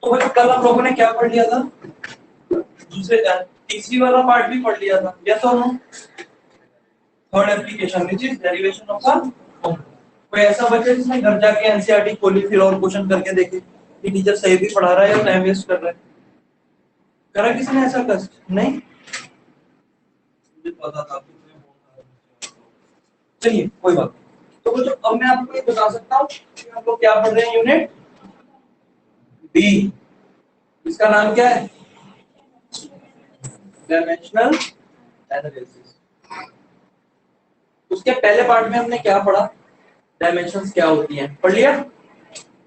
तो भाई कल हम लोगों ने क्या पढ़ लिया था, दूसरे तीसरी वाला पार्ट भी पढ़ लिया था, यस और no. Third application which is derivation of a formula. कोई ऐसा बच्चा जिसने घर जाके एनसीईआरटी खोली फिर और क्वेश्चन करके देखे कि टीचर सही भी पढ़ा रहा है या टाइम वेस्ट कर रहा है? करा किसी ने ऐसा कष्ट? नहीं, मुझे पता था। चलिए कोई बात नहीं। तो बच्चों अब मैं आपको ये बता सकता हूँ कि हम लोग क्या पढ़ रहे हैं, यूनिट बी। इसका नाम क्या है? Dimensional analysis. उसके पहले पार्ट में हमने क्या पढ़ा? डायमेंशंस क्या होती हैं, पढ़ लिया।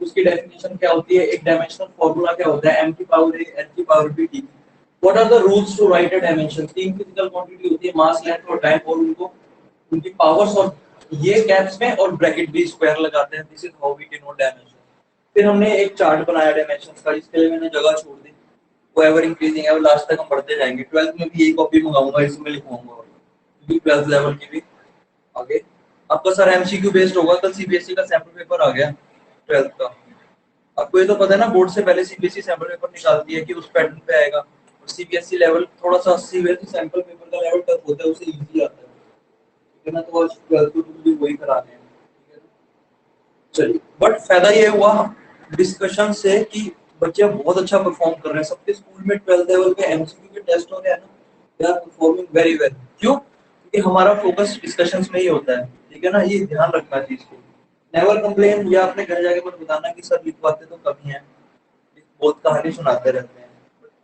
उसकी डेफिनेशन क्या होती है, एक डायमेंशनल फार्मूला क्या होता है, m की पावर a n की power b dt। What are the rules to write a dimension? तीन फिजिकल क्वांटिटी होती है, मास, लेंथ और टाइम, और उनको उनकी पावर्स और ये कैप्स में और ब्रैकेट भी स्क्वायर लगाते हैं। This is how we denote dimension. फिर हमने एक चार्ट बनाया डायमेंशंस का, इसके लिए मैंने जगह छोड़ दी। वो एवर इंक्रीजिंग है, वो लास्ट तक हम बढ़ते जाएंगे। 12th में भी यही कॉपी मंगाऊंगा, इसमें लिखवाऊंगा क्योंकि 12th लेवल की भी आगे आपका सर एमसीक्यू बेस्ड होगा। कल सीबीएसई का सैंपल पेपर आ गया 12th का। आपको ये तो पता है ना, बोर्ड से पहले सीबीएसई सैंपल पेपर निकालती है कि उस पैटर्न पे आएगा, और सीबीएसई लेवल थोड़ा सा सीबीएसई सैंपल पेपर का लेवल टफ होता है, उसे इजी आता है। ठीक है ना, तो आज 12th को भी वही कराने हैं। ठीक है ना, चलिए। बट फायदा ये हुआ डिस्कशन से कि बच्चे बहुत अच्छा परफॉर्म कर रहे हैं। सबके स्कूल में 12th लेवल के एमसीक्यू के टेस्ट हो रहे हैं ना, they are performing very well. क्यों? क्योंकि हमारा फोकस डिस्कशंस में ही होता है। ठीक है ना, ये ध्यान रखना चीज को। नेवर कंप्लेन, या अपने घर जाके मत बताना कि सर लिखवाते तो कमी है, बहुत कहानी सुनाते रहते हैं।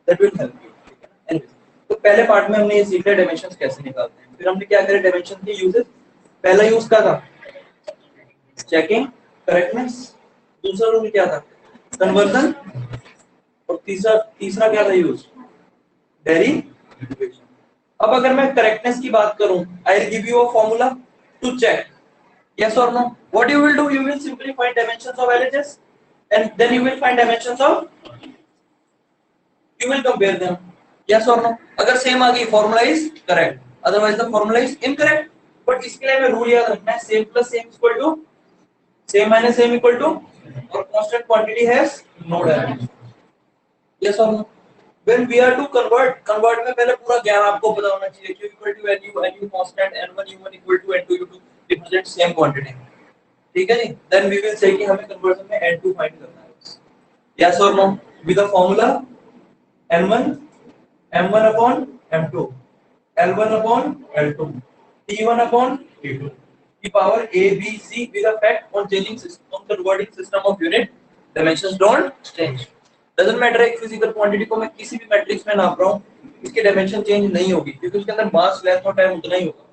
That will help you. ठीक है ना। Anyways, तो पहले पार्ट में हमने ये सीख लिया डायमेंशंस कैसे निकालते हैं। फिर हमने क्या करे, डायमेंशन के यूजेस। पहला यूज क्या था? Checking correctness. दूसरा रूल क्या था? कन्वर्जन। और तीसरा तीसरा क्या था यूज? डेरिवेशन। अब अगर मैं करेक्टनेस की बात करूं, I will give you a formula to check yes or no. What you will do, you will simply find dimensions of LHS and then you will find dimensions of, you will compare them, yes or no. अगर same आ गई formula is correct, otherwise the formula is incorrect. but इसके लिए हमें rule याद रखना है, same plus same equal to same minus same equal to, और constant quantity has no dimension, yes or no. when we are to convert में पहले पूरा ज्ञान आपको पता होना चाहिए। q equal to nu constant, n1 u1 equal to n2 u2 represent same quantity। ठीक है जी, देन वी विल से कि हमें कन्वर्जन में n2 फाइंड करना है, यस और no. With the formula n1 m1 upon m2 l1 upon l2 t1 upon t2 की power a b c with effect on changing system, on converting system of unit, dimensions don't change. Doesn't matter एक physical quantity को मैं किसी भी matrix में नाप रहा हूं, इसकी डायमेंशन चेंज नहीं होगी क्योंकि उसके अंदर मास, लेंथ और टाइम उतना ही होगा,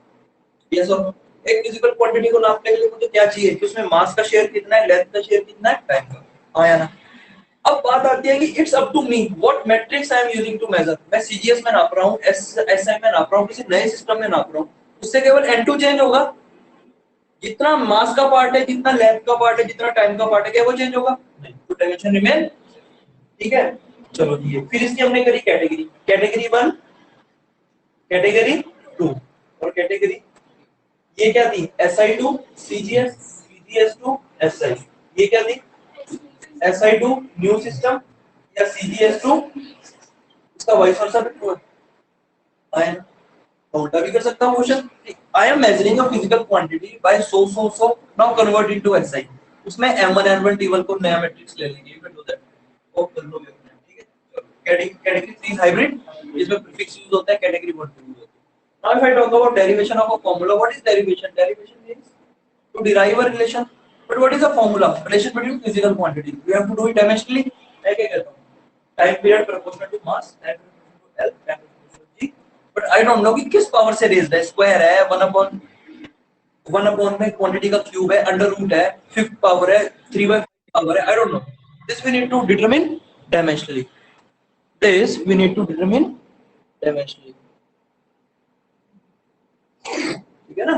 यस और नो। एक फिजिकल क्वांटिटी को नापने के लिए मुझे क्या चाहिए कि उसमें मास का शेयर कितना है, लेंथ का शेयर कितना है, टाइम का। हाँ या ना। अब बात आती है कि it's up to me what matrix I am using to measure. मैं सीजीएस में नाप रहा हूं, एसआई में नाप रहा हूं, किसी नए सिस्टम में नाप रहा हूं, उससे केवल n2 चेंज होगा। जितना मास का पार्ट है, जितना लेंथ का पार्ट है, जितना टाइम का पार्ट है, क्या वो चेंज होगा? नहीं, तो डायमेंशन रिमेन। ठीक है, चलो जी। फिर इसकी हमने करी कैटेगरी, कैटेगरी 1, कैटेगरी 2 और कैटेगरी, ये क्या थी? SI2 CGS, CGS2 SI। ये क्या थी? SI2 न्यू सिस्टम या CGS2, इसका वाइस वर्सा भी ट्रू है। आई उल्टा भी कर सकता हूं question. I am measuring a physical quantity by so now convert into SI। उसमें M1 N1 T1 को नया मैट्रिक्स ले लेंगे, यू कैन डू दैट। ओ कर लो। ठीक है, कैटेगरी 3 हाइब्रिड, इसमें प्रीफिक्स यूज होता है, कैटेगरी 1 यूज होता है। Now if I talk about derivation of a formula, what is derivation? Derivation means to derive a relation. But what is a formula? Relation between physical quantities. We have to do it dimensionally. मैं क्या कहता हूँ? Time period proportional to mass, time proportional to L, time proportional to G. But I don't know कि किस power से raised है, square है, 1 upon में quantity का cube है, under root है, fifth power है, 3/5 power है, I don't know. This we need to determine dimensionally. This we need to determine dimensionally. ठीक है ना,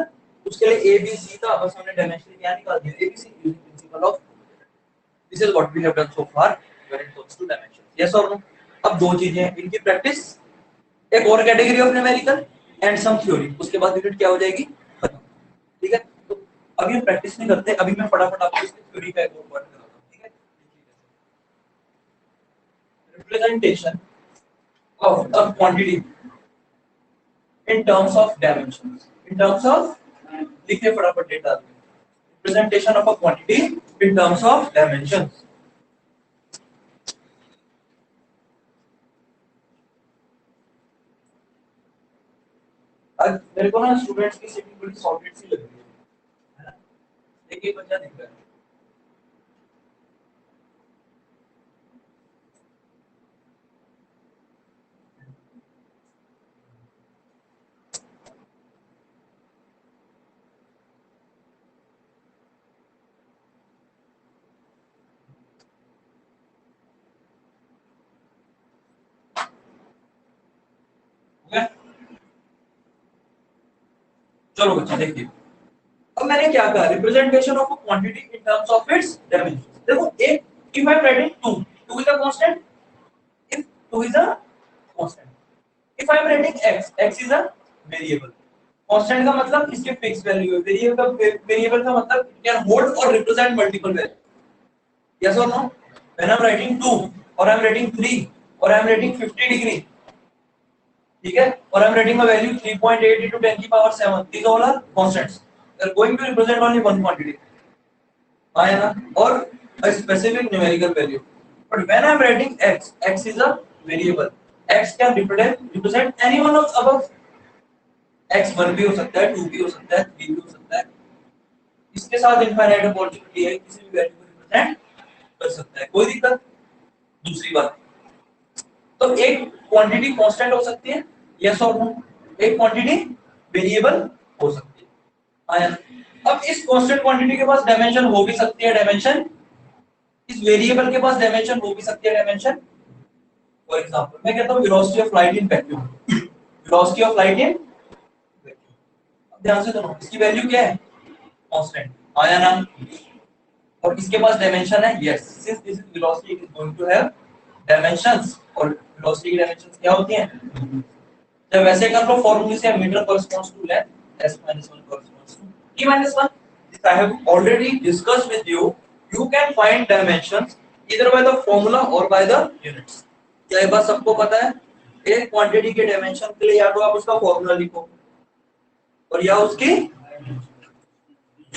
उसके लिए ABC था, बस हमने डायमेंशन क्या निकाल दिया, ABC using principle of, this is what we have done so far when it comes to dimension, yes और नो। अब दो चीजें हैं, इनकी प्रैक्टिस, एक और category of numerical and some theory, उसके बाद यूनिट क्या हो जाएगी, खत्म। ठीक है, तो अभी हम प्रैक्टिस नहीं करते, अभी मैं फटाफट आपको इसकी थ्योरी का एक और पार्ट कराता हूं। ठीक है, representation of a quantity in terms of dimensions. In terms of लिखिए फटाफट data representation of a quantity in terms of dimensions. आज मेरे को ना स्टूडेंट्स की सेटिंग बड़ी सॉलिड सी लग रही है ना, एक एक बच्चा दिख रहा है. चलो बच्चे देखिए, अब मैंने क्या कहा, representation of a quantity in terms of its dimension. देखो एक, if I am writing 2 is a constant, if 2 is a constant, if I am writing x is a variable. Constant का मतलब इसके फिक्स वैल्यू है, variable का मतलब it can hold or represent multiple values. Yes or no? When I am writing 2 or I am writing 3 or I am writing 50 degree, ठीक है, और I am writing a value 3.8 into 10 की power 7, these all are constants. They are going to represent only one quantity. आया ना, और a specific numerical value. But when I am writing x is a variable. X can represent any one of above. X 1 भी हो सकता है, 2 भी हो सकता है, 3 भी हो सकता है. इसके साथ इनफाइनाइट अपॉर्चुनिटी है, किसी भी वैल्यू को रिप्रेजेंट कर सकता है, कोई दिक्कत. दूसरी बात, तो एक क्वांटिटी कांस्टेंट हो सकती है, यस और नो. एक क्वांटिटी वेरिएबल हो सकती है. आया. अब इस कांस्टेंट क्वांटिटी के पास डायमेंशन हो भी सकती है, डायमेंशन इस वेरिएबल के पास डायमेंशन हो भी सकती है, डायमेंशन. फॉर एग्जांपल मैं कहता हूं velocity of light in vacuum, velocity of light in vacuum. अब ध्यान से सुनो, इसकी वैल्यू क्या है, कांस्टेंट. आया ना, और इसके पास डायमेंशन है, yes. Since this is velocity, it is going to have dimensions, और वेलोसिटी की डायमेंशंस क्या होती हैं. जब वैसे कर लो फॉर्मूले से, metre corresponds to length, s - 1 corresponds to t - 1. This I have already discussed with you. You can find dimensions either by the formula or by the units. क्या ये बात सबको पता है? एक क्वांटिटी के डायमेंशन के लिए या तो आप उसका फॉर्मूला लिखो और या उसकी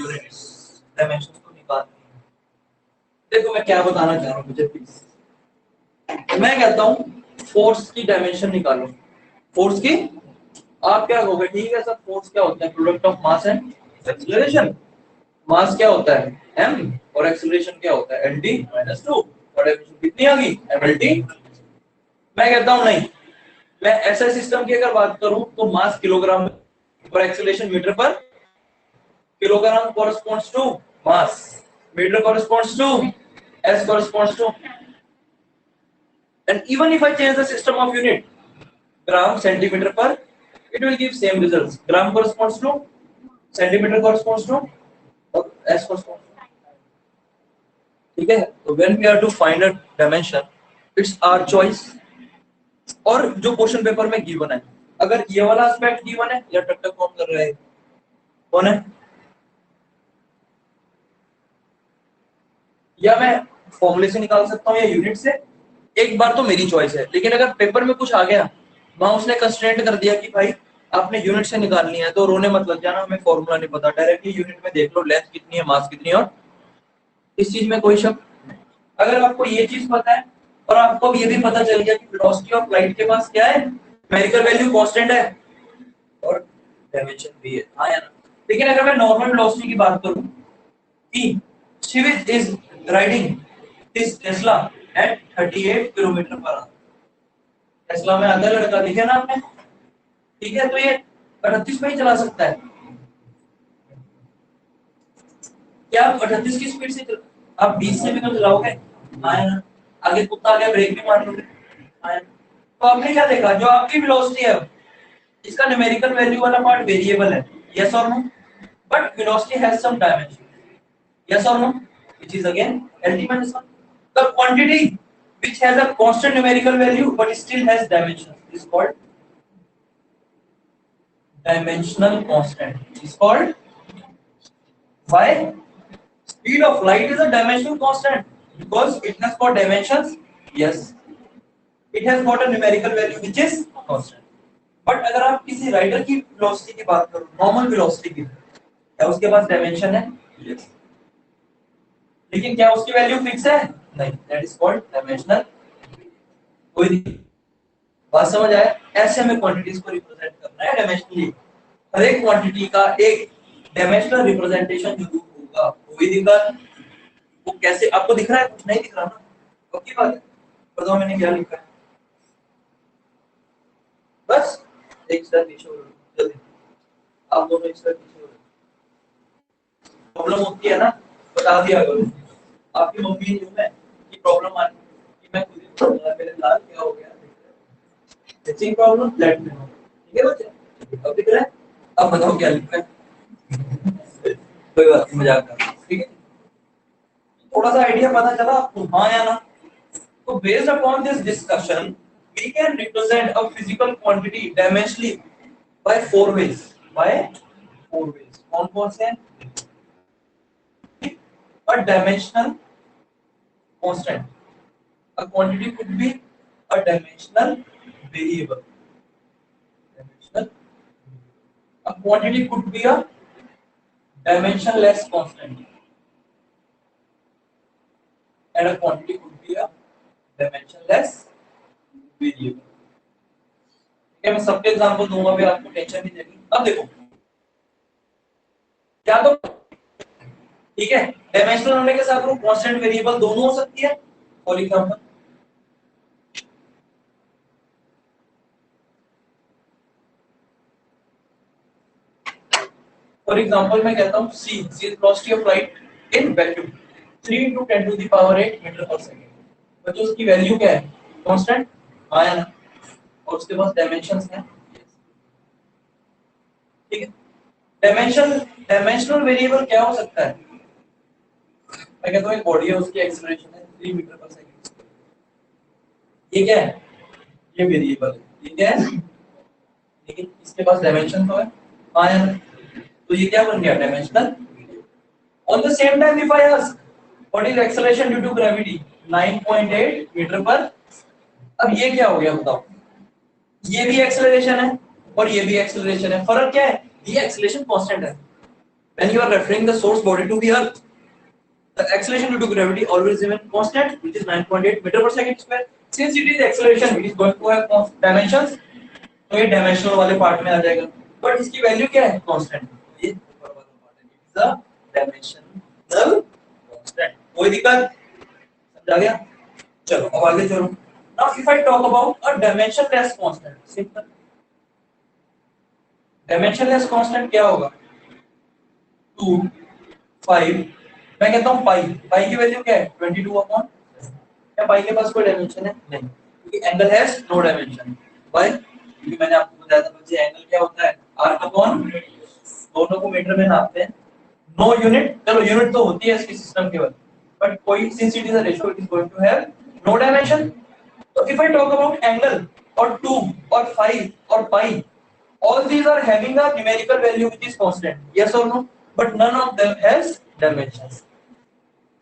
यूनिट्स, डायमेंशंस को निकालनी है. देखो मैं क्या बताना चाह रहा हूं, मुझे प्लीज. मैं कहता हूं फोर्स की डायमेंशन निकालो. फोर्स की आप क्या कहोगे, ठीक है सर, फोर्स क्या होता है, product of mass and acceleration. Mass क्या होता है, m, और एक्सीलरेशन क्या होता है, lt - 2. और डायमेंशन कितनी आ गई, mlt. मैं कहता हूं नहीं, मैं ऐसा सिस्टम की अगर बात करूं तो मास किलोग्राम और एक्सीलरेशन मीटर पर kilogram corresponds to mass, meter corresponds to s corresponds to. And even if I change the system of unit, gram centimeter per, it will give same results. Gram corresponds to centimeter corresponds to और s corresponds to. ठीक है, तो when we are to find a dimension, it's our choice. और जो question paper में given है, अगर ये वाला एस्पेक्ट गिवन है, या टक टक कौन कर रहा है, कौन है, या मैं फॉर्मूले से निकाल सकता हूं या यूनिट से, एक बार तो मेरी चॉइस है. लेकिन अगर पेपर में कुछ आ गया, वहां उसने कंस्ट्रेंट कर दिया कि भाई आपने यूनिट से निकालनी है, तो रोने मत लग जाना, हमें फॉर्मूला नहीं पता, डायरेक्टली यूनिट में देख लो लेंथ कितनी है, मास कितनी है, और इस चीज में कोई शक. अगर आपको ये चीज पता है और आपको ये भी पता चल गया कि वेलोसिटी ऑफ लाइट के पास क्या है, न्यूमेरिकल वैल्यू कांस्टेंट है और डायमेंशन भी है. हाँ यार, लेकिन अगर मैं नॉर्मल वेलोसिटी की बात करूं कि Shivit is riding this Tesla at 38 kilometre per hour. Tesla में आता है लड़का, दिखे ना आपने, ठीक है, तो ये 38 पे ही चला सकता है. क्या आप 38 की स्पीड से आप 20 से भी तो चलाओगे. आया ना, आगे कुत्ता आ गया ब्रेक भी मार लोगे. आया, तो आपने क्या देखा, जो आपकी वेलोसिटी है इसका न्यूमेरिकल वैल्यू वाला पार्ट वेरिएबल है, यस और no, but velocity has some dimension, yes और no, which is again lt - 1. The quantity which has a constant numerical value but still has dimensions is called dimensional constant. Is called, why? Speed of light is a dimensional constant because it has got dimensions, yes. It has got a numerical value which is constant. But अगर आप किसी rider की velocity की बात करो, normal velocity की, क्या उसके पास डायमेंशन है? yes. लेकिन क्या उसकी वैल्यू फिक्स है? नहीं, दैट इज कॉल्ड डायमेंशनल। कोई बात समझ आया? ऐसे हमें क्वांटिटीज को रिप्रेजेंट करना है डायमेंशनली। हर एक क्वांटिटी का एक डायमेंशनल रिप्रेजेंटेशन जरूर होगा। कोई दिक्कत? वो कैसे आपको दिख रहा है? कुछ नहीं दिख रहा ना? पक्की बात है? बताओ मैंने क्या लिखा है? बस एक स्टेप पीछे हो जल्दी, आप दोनों एक स्टेप पीछे हो। प्रॉब्लम होती है ना, बता दिया करो। आपकी मम्मी जो है की प्रॉब्लम आती है कि मैं खुद ही बोलूंगा मेरे लाल क्या हो गया, teaching problem let me know. ठीक है बच्चे? अब दिख रहा है? अब बताओ क्या लिखा है? कोई बात नहीं, मजाक कर रहा हूं, ठीक है? थोड़ा सा आइडिया पता चला आपको, हाँ या ना? तो based upon this discussion we can represent a physical quantity dimensionally by four ways, by four ways। कौन कौन से हैं? a dimensional constant, a quantity could be a dimensional variable, dimensional, a quantity could be a dimensionless constant and a quantity could be a dimensionless variable। ठीक है, मैं सबके example दूंगा भी, आपको टेंशन नहीं लेनी। अब देखो क्या, तो ठीक है, डायमेंशनल होने के साथ वो कांस्टेंट वेरिएबल दोनों हो सकती है। फॉर एग्जांपल मैं कहता हूं c is velocity of light in vacuum 3 into 10 to the power 8 metre पर सेकंड। बच्चों उसकी वैल्यू क्या है? कांस्टेंट आया ना, और उसके पास डायमेंशंस हैं। ठीक है, डायमेंशनल वेरिएबल क्या हो सकता है? मैं कहता हूं एक बॉडी है, उसकी एक्सेलरेशन है 3 मीटर पर सेकंड। ये क्या है? ये वेरिएबल है, ये क्या है? लेकिन इसके पास डायमेंशन तो है, आया ना, तो ये क्या बन गया? Dimensional. On the same time, if I ask what is acceleration due to gravity 9.8 metre पर, अब ये क्या हो गया बताओ? ये भी एक्सेलरेशन है और ये भी एक्सेलरेशन है, फर्क क्या है? ये एक्सेलरेशन कांस्टेंट है। When you are referring the source body to the earth, the acceleration due to gravity always remain constant, which is 9.8 meter per second square। Since it is acceleration, it is going to have dimensions, तो ये dimensional वाले part में आ जाएगा, but इसकी value क्या है? Constant. ये ऊपर वाला पार्ट है, it is a dimensional constant. कोई दिक्कत? समझ आ गया? चलो अब आगे चलो। Now if I talk about a dimensionless constant, simple. Dimensionless constant क्या होगा? 2 5, मैं कहता हूं पाई, पाई की वैल्यू क्या है? 22 अपॉन, क्या पाई के पास कोई डायमेंशन है? नहीं, क्योंकि angle has no dimension. Why? क्योंकि मैंने आपको बताया था बच्चे, एंगल क्या होता है? आर्क अपॉन, दोनों को मीटर में नापते हैं। नो यूनिट, चलो यूनिट तो होती है इसके सिस्टम केवल, बट कोई since it is a ratio it is going to have no dimension. So if I talk about angle or 2 or 5 or pi, all these are having a numerical value which is constant, yes or no? But none of them has dimensions।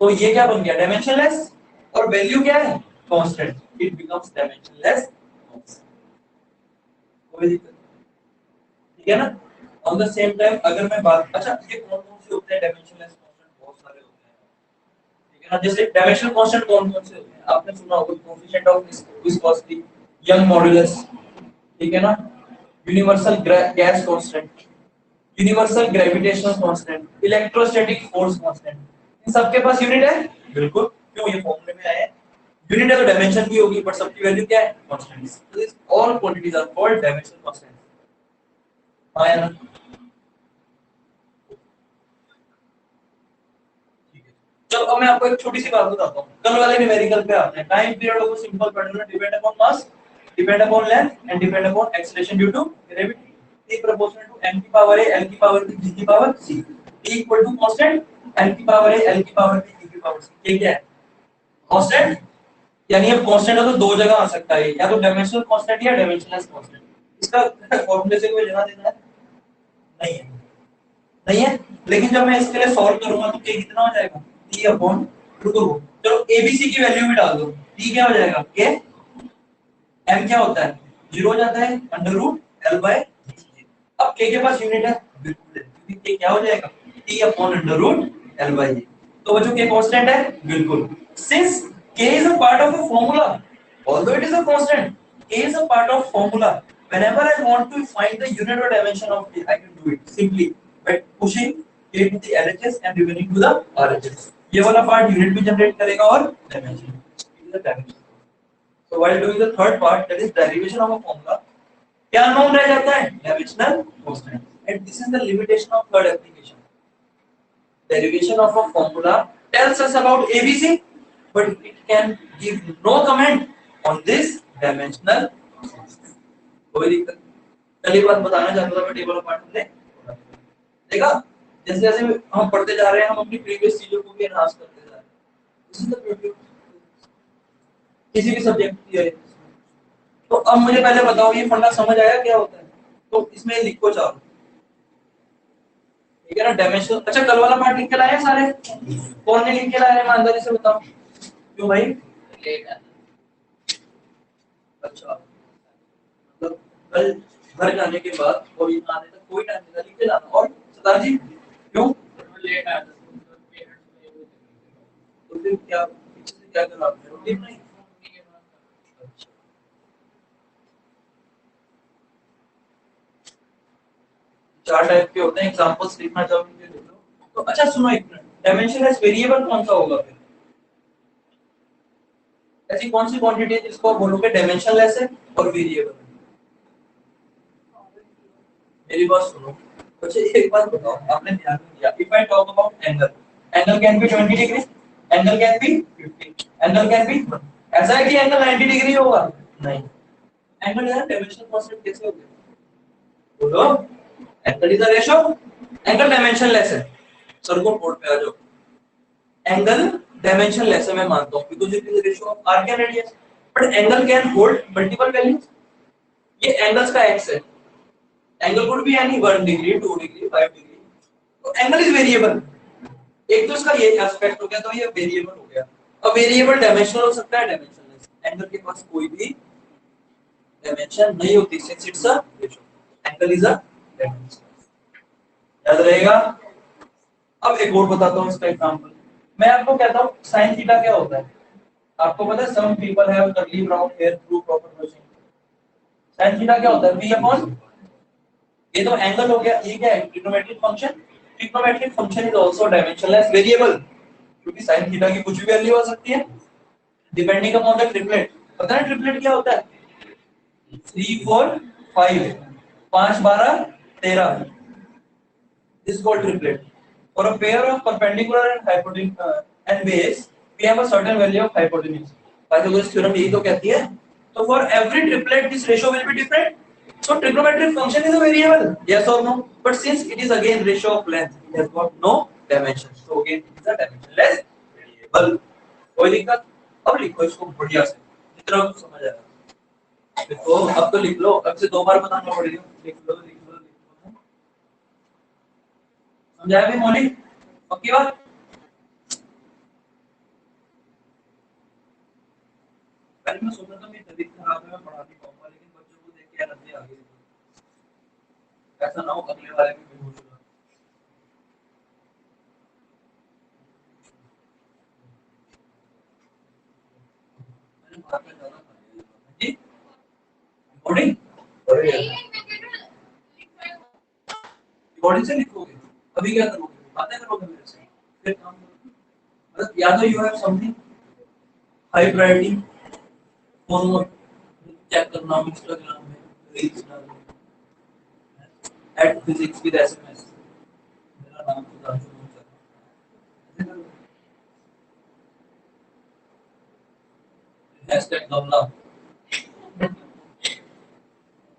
तो ये क्या बन गया? Dimensionless, और value क्या है? Constant, it becomes dimensionless. कोई दिक्कत? ठीक है ना? ऑन द सेम टाइम अगर मैं बात, अच्छा ये कौन कौन से होते हैं डायमेंशनलेस कांस्टेंट? बहुत सारे होते हैं, ठीक है ना? जैसे डायमेंशनल कांस्टेंट कौन कौन से होते हैं? आपने सुना होगा coefficient of viscosity, Young modulus, ठीक है ना? Universal gas constant, universal gravitational constant, electrostatic force constant, इन सबके पास यूनिट है? बिल्कुल, क्यों? ये फॉर्मूले में आया है। यूनिट है तो डायमेंशन भी होगी, बट सबकी वैल्यू क्या है? Constant. So this all quantities are called dimensional constant. हां या ना? ठीक है, चलो अब मैं आपको एक छोटी सी बात बताता हूं। कल वाले न्यूमेरिकल पे आते हैं। टाइम पीरियड को सिंपल पढ़ना, depend upon mass, depend upon length and depend upon acceleration due to gravity. T proportional to m की पावर a l की पावर b g की power c। T equal to constant l की power a l की power b g की power c। ये क्या है? Constant. यानी अब कांस्टेंट है तो दो जगह आ सकता है, या तो डायमेंशनल कांस्टेंट या डायमेंशनलेस कांस्टेंट। इसका फॉर्मूले से कोई लेना देना है? नहीं है, नहीं है। लेकिन जब मैं इसके लिए सॉल्व करूंगा तो k कितना हो जाएगा? t अपॉन, रुको चलो abc की वैल्यू भी डाल दो, t क्या हो जाएगा? k m क्या होता है, 0 हो जाता है under root l by g। अब k के पास यूनिट है बिल्कुल है, क्योंकि k क्या हो जाएगा t upon under root l by g। तो बच्चों k कांस्टेंट है बिल्कुल, since k is a part of a formula, although it is a constant, k is a part of formula, whenever I want to find the unit or dimension of k I can do it simply by pushing k to the LHS and remaining to the RHS। ये वाला part unit भी generate करेगा और dimension, it is a dimension. So while doing the third part, that is derivation of a formula, क्या known रह जाता है dimensional constant, and this is the limitation of third application। Derivation of a formula tells us about ABC, but it can give no comment on this dimensional constant। कोई दिक्कत, पहली बात बताना चाहता था मैं टेबल ऑफ पार्ट में देखा, जैसे जैसे हम पढ़ते जा रहे हैं हम अपनी प्रीवियस चीजों को भी एनहांस करते जा रहे हैं। This is the beauty of किसी भी सब्जेक्ट की है। तो अब मुझे पहले बताओ ये फंडा समझ आया क्या होता है, तो इसमें लिखो चार, ठीक है ना, डायमेंशन। अच्छा कल वाला पार्ट लिख के लाए हैं सारे, कौन ने लिख के लाया है ईमानदारी से बताओ, क्यों भाई लेट है? अच्छा मतलब कल घर जाने के बाद और यहाँ आने तक कोई टाइम नहीं लिख के लाना। और सरदार जी क्यों लेट आया? तो फिर क्या पीछे से क्या करा आपने, रूटीन नहीं? अच्छा चार टाइप के होते हैं, एग्जांपल्स लिखना चाहोगे लिख लो। तो अच्छा सुनो, एक मिनट, डायमेंशनलेस वेरिएबल कौन सा होगा फिर? ऐसी कौन सी क्वांटिटी है जिसको आप बोलोगे डायमेंशनलेस है और वेरिएबल? मेरी बात सुनो, अच्छा एक बात बताओ, आपने ध्यान नहीं दिया, if I talk about angle, angle can be 20 degree, angle can be 50, angle can be, ऐसा है कि एंगल 90 डिग्री होगा? नहीं। एंगल यार डायमेंशनल कांस्टेंट कैसे हो गया बोलो? Angle is a ratio, angle dimensionless है। सर को बोर्ड पे आ जाओ, एंगल डायमेंशनलेस है मैं मानता हूं because it is a ratio of arc and radius, but angle can hold multiple values. ये एंगल्स का एक्स है, angle could be any 1 degree 2 degree 5 degree, तो एंगल इज वेरिएबल। एक तो इसका ये एस्पेक्ट हो गया, तो ये वेरिएबल हो गया। अब वेरिएबल डायमेंशनल हो सकता है डायमेंशनलेस, एंगल के पास कोई भी डायमेंशन नहीं होती since it's a ratio, angle is a dimension, याद रहेगा। अब एक और बताता हूं इसका एग्जांपल, मैं आपको कहता हूं sin थीटा क्या होता है, आपको पता है some people have curly brown hair through proper brushing. sin theta क्या होता है, v अपॉन, ये तो एंगल हो गया, ये क्या है trigonometric function, trigonometric function is also dimensionless variable, क्योंकि sin थीटा की कुछ भी वैल्यू हो सकती है डिपेंडिंग अपॉन द ट्रिपलेट। पता है ट्रिपलेट क्या होता है, 3 4 5, 5 12 13, this is called triplet। For a pair of perpendicular and hypotenuse and base, we have a certain value of hypotenuse। Pythagoras theorem यही तो कहती है। So for every triplet, this ratio will be different। So trigonometric function is a variable, yes or no? But since it is again ratio of length, it has got no dimension। So again, it is a dimensionless variable। कोई दिक्कत? अब लिखो इसको बढ़िया से, जितना आपको समझ आएगा। देखो अब तो लिख लो, अब से 2 बार बताना पड़ेगा, लिख लो लिख लो लिख लो। समझाया भी मौलिक, पक्की बात? पहले मैं सोचा था मेरी तबीयत खराब है मैं पढ़ा नहीं पाऊंगा, लेकिन बच्चों को देख के एनर्जी आ गई, ऐसा ना हो अगले वाले भी बेहोश हो जाए। मैंने भात में ज्यादा खा लिया जी, रिकॉर्डिंग अरे रिकॉर्डिंग से लिखोगे, अभी क्या करोगे, बातें करोगे मेरे से, फिर काम करोगे। मतलब या तो you have something high priority, phone check करना हो इंस्टाग्राम में, रील्स डालना, एट फिजिक्स विद एसएमएस, मेरा नाम सुधांशु मूर्ति, हैशटैग गमला।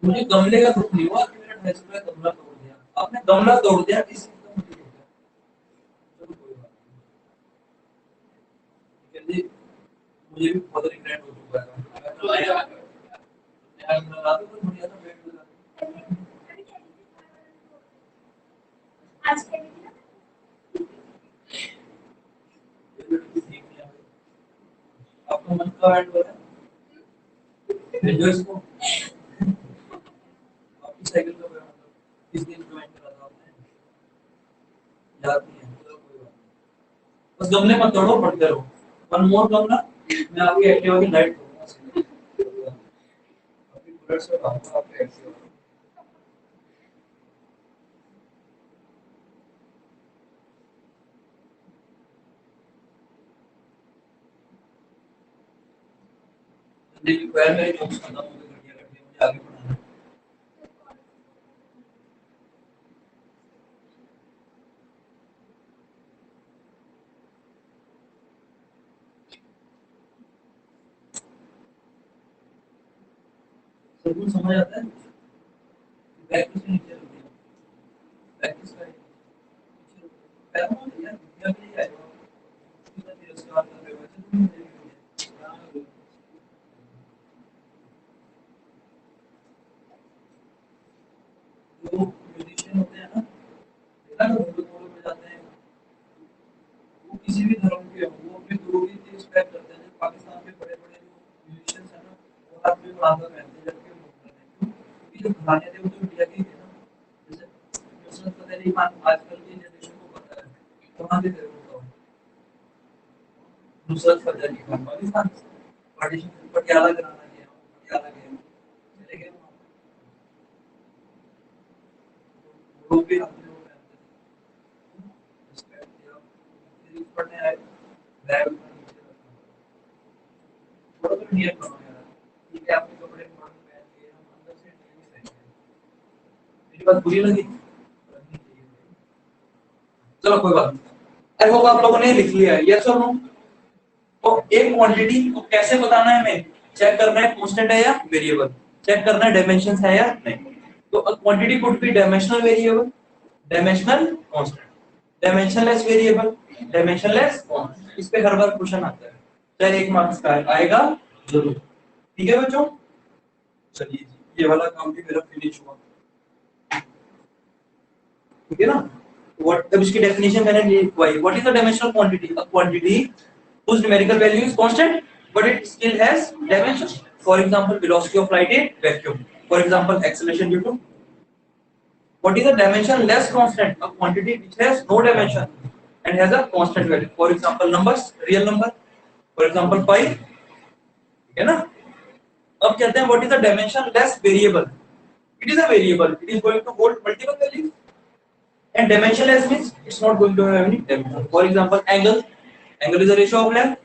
मुझे गमले का दुख नहीं हुआ कि मेरा 250 का गमला तोड़ दिया, आपने गमला तोड़ दिया किसी का मुझे हो गया। चलो कोई बात नहीं, जी मुझे भी बहुत रिग्रेट हो चुका है। तो यार मैं रात को बढ़िया था बेड में आज के ठीक नहीं है। आपका मन का एंड हो रहा है, भेजो इसको। आपकी साइकिल का मतलब किस दिन ज्वाइन करा था आपने? याद नहीं है, चलो कोई बात नहीं। बस गमले मत तोड़ो, पढ़ते रहो। वन मोर गमला, मैं आपकी एक्टिवा की लाइट तोड़ूंगा। अभी बुलेट से भागूंगा आपके एक्टिवा। देखिए पहले मेरी नोट्स खत्म हो गई, घटिया घटिया, मुझे आगे पढ़ना है। सब कुछ समझ आता है। बैग किसके नीचे रख दिया? बैग किसका है? नीचे रख दिया। बैग कौन है यार? दुनिया के लिए आएगा। कितना तिरस्कार कर रहे हो? ऐसे तुम मेरे लिए। जो म्यूजिशियन होते हैं ना, देखा ना उनको थोड़े बजाते हैं, वो किसी भी धर्म के हो, वो अपने गुरु की रिस्पेक्ट करते हैं। जैसे पाकिस्तान में बड़े-बड़े जो म्यूजिशियंस हैं ना, वो हाथ में बांधा पहनते हैं जबकि वो मुसलमान हैं। क्यों? क्योंकि जो गाने थे वो तो इंडिया के ही थे ना। जैसे नुसरत फतेह अली खान आजकल की जनरेशन को पता है, कहाँ के थे वो बताओ? नुसरत फतेह अली खान पाकिस्तान से। पार्टीशन पटियाला कराना गया, पटियाला गया, चले गए वहाँ पे। वो लोग भी हाथ में वो पहनते थे। रिस्पेक्ट दिया, फिर पढ़ने आए, बैग अपना नीचे रखा। थोड़ा तो इंडियन बनो यार। ठीक है आपके कपड़े मॉडर्न पहन लिए, हम अंदर से इंडियन ही रहेंगे। मेरी बात बुरी लगी? लगनी चाहिए भाई। चलो कोई बात नहीं। आई होप आप लोगों ने लिख लिया है, यस और नो? तो एक क्वांटिटी को कैसे बताना है हमें? चेक करना है कांस्टेंट है या वेरिएबल, चेक करना है डायमेंशंस है या नहीं। तो a quantity could be dimensional variable, dimensional constant, dimensionless variable, dimensionless constant. इस पे हर बार क्वेश्चन आता है, चाहे 1 मार्क्स का आएगा जरूर। ठीक है बच्चों, चलिए ये वाला काम भी मेरा फिनिश हुआ। ठीक है ना? व्हाट, अब इसकी डेफिनेशन मैंने लिखवाई। What is the dimensional quantity? A quantity whose numerical value is constant but it still has dimensions. For example, velocity of light in vacuum. For example, acceleration due to. What is a dimensionless constant? A quantity which has no dimension and has a constant value. For example, numbers, real number. For example, pi. ठीक है ना? अब कहते हैं what is a dimensionless variable? It is a variable. It is going to hold multiple values. And dimensionless means it's not going to have any dimension. For example, angle. Angle is a ratio of length.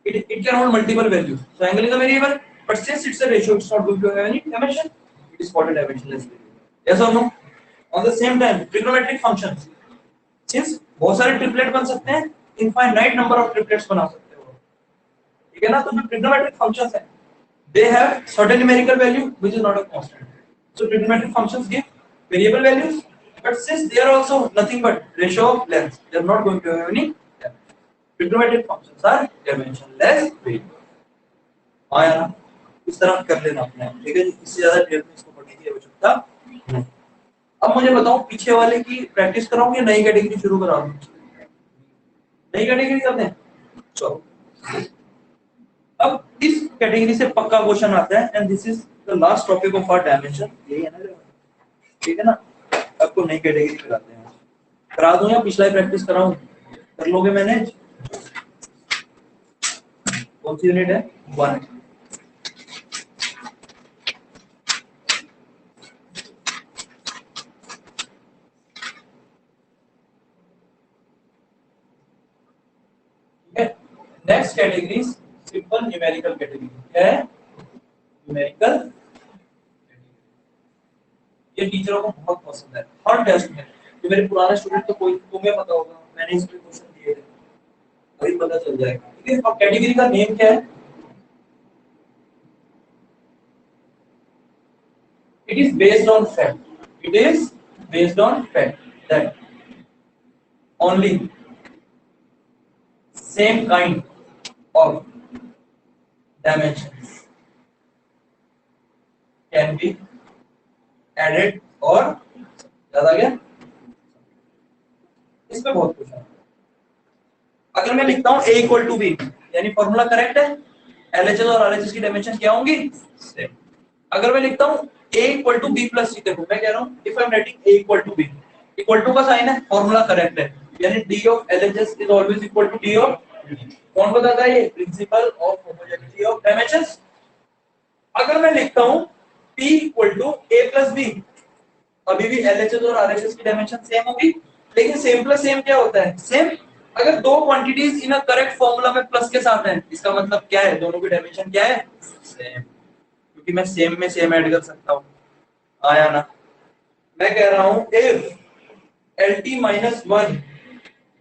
It can hold multiple values. So angle is a variable, but since it's a ratio, it's not going to have any dimension. It is called a dimensionless variable. Yes or no? On the same time, trigonometric functions. Since बहुत सारे triplet बन सकते हैं, infinite number of triplets बना सकते हो, ठीक है ना? तो जो trigonometric functions हैं, they have certain numerical value which is not a constant. So trigonometric functions give variable values, but since they are also nothing but ratio of lengths, they are not going to have any dimension. Trigonometric functions are dimensionless variables. हाँ यार, इस तरह कर लेना अपने, ठीक है? इससे ज्यादा डिटेल में इसको पढ़ने की आवश्यकता नहीं। अब मुझे बताओ, पीछे वाले की प्रैक्टिस कराऊं या नई कैटेगरी शुरू कराऊं? नई कैटेगरी करते हैं, चलो। अब इस कैटेगरी से पक्का क्वेश्चन आता है, and this is the last topic of our dimension. यही है ना? ठीक है ना? आपको नई कैटेगरी कराते हैं। करा दूं या पिछला ही प्रैक्टिस कराऊं? कर लोगे मैनेज? कौन सी यूनिट है? 1। Next category simple numerical category. क्या है? न्यूमेरिकल। ये टीचरों को बहुत पसंद है। हर टेस्ट में जो मेरे पुराने स्टूडेंट, तो कोई तुम्हें पता होगा, मैंने इसमें क्वेश्चन दिए थे, अभी पता चल जाएगा। ठीक है? अब कैटेगरी का नेम क्या है? It is based on fact. It is based on fact that only same kind of dimensions can be added और ज्यादा क्या? इसमें बहुत कुछ है। अगर मैं लिखता हूं a इक्वल टू बी, यानी फॉर्मूला करेक्ट है, LHS और RHS की डायमेंशन क्या होंगी? सेम। अगर मैं लिखता हूँ A equal to B plus C, देखो मैं कह रहा हूँ if I am writing A equal to B, equal to का साइन है, फॉर्मूला करेक्ट है, यानी D of LHS is always equal to D of, कौन बताता है ये? Principle of homogeneity of dimensions. अगर मैं लिखता हूँ P equal to A plus B, अभी भी LHS और RHS की डायमेंशन सेम होगी, लेकिन सेम प्लस सेम क्या होता है? सेम। अगर दो क्वांटिटीज इन अ करेक्ट फॉर्मूला में प्लस के साथ हैं, इसका मतलब क्या है? दोनों की डायमेंशन क्या है? सेम, क्योंकि मैं सेम में सेम ऐड कर सकता हूँ। आया ना? मैं कह रहा हूँ if LT minus one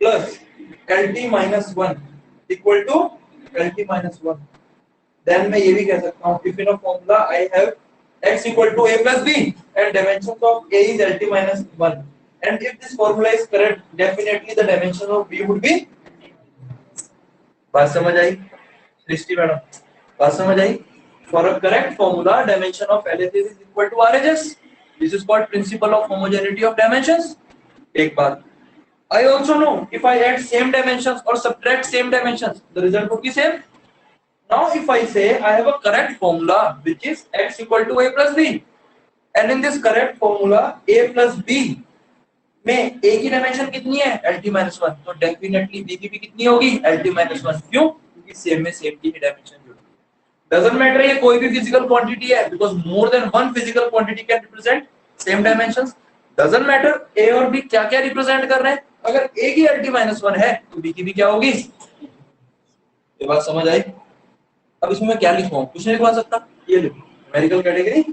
plus LT minus one equal to LT minus one, then मैं ये भी कह सकता हूँ if in a formula I have x equal to a plus b and dimensions of a is LT minus 1, and if this formula is correct definitely the dimension of b would be, बात समझ आई सृष्टि madam? बात समझ आई? For a correct formula dimension of LHS is equal to RHS. This is called principle of homogeneity of dimensions. एक बात, I also know if I add same dimensions or subtract same dimensions the result would be same. Now if I say I have a correct formula which is x equal to a plus b, and in this correct formula a plus b में a की dimension कितनी है? LT minus 1, तो definitely b की भी कितनी होगी? LT minus 1। क्यों? क्योंकि सेम में सेम की ही डायमेंशन जुड़ी। डजंट मैटर ये कोई भी फिजिकल क्वांटिटी है, because more than one physical quantity can represent same dimensions. Doesn't matter a और b क्या क्या रिप्रेजेंट कर रहे हैं, अगर a की LT minus 1 है तो b की भी क्या होगी? ये बात समझ आई? अब इसमें मैं क्या लिखूं? कुछ नहीं लिखवा सकता, ये लिखो न्यूमेरिकल कैटेगरी,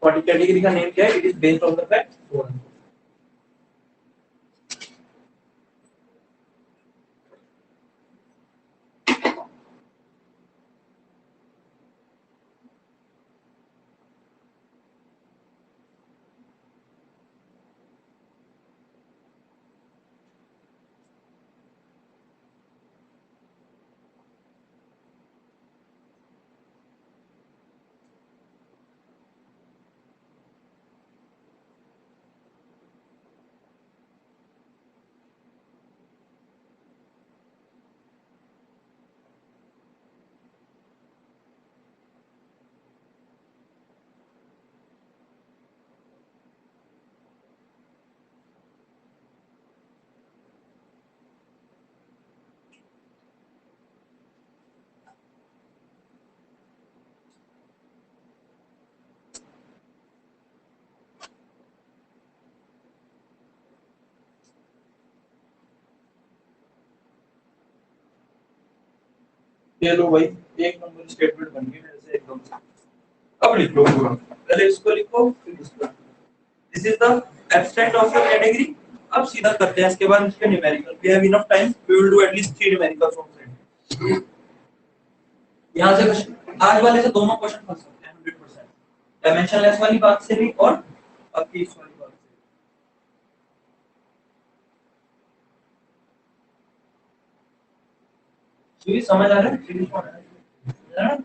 और कैटेगरी का नेम क्या है? It is based on the fact 4। ये लो भाई, एक नंबर स्टेटमेंट बन गई मेरे से एकदम से। अब लिख लो पूरा, पहले इसको लिखो फिर इसको। This is the abstract of your category. अब सीधा करते हैं इसके बाद इसके numerical. We have enough time, we will do at least 3 numericals from friend. यहां से क्वेश्चन, आज वाले से दोनों क्वेश्चन फंस सकते हैं 100%, डायमेंशनलेस वाली बात से भी और आपकी इस वाली बात से। ये समझ आ रहा है? सीरीज पढ़ रहा है?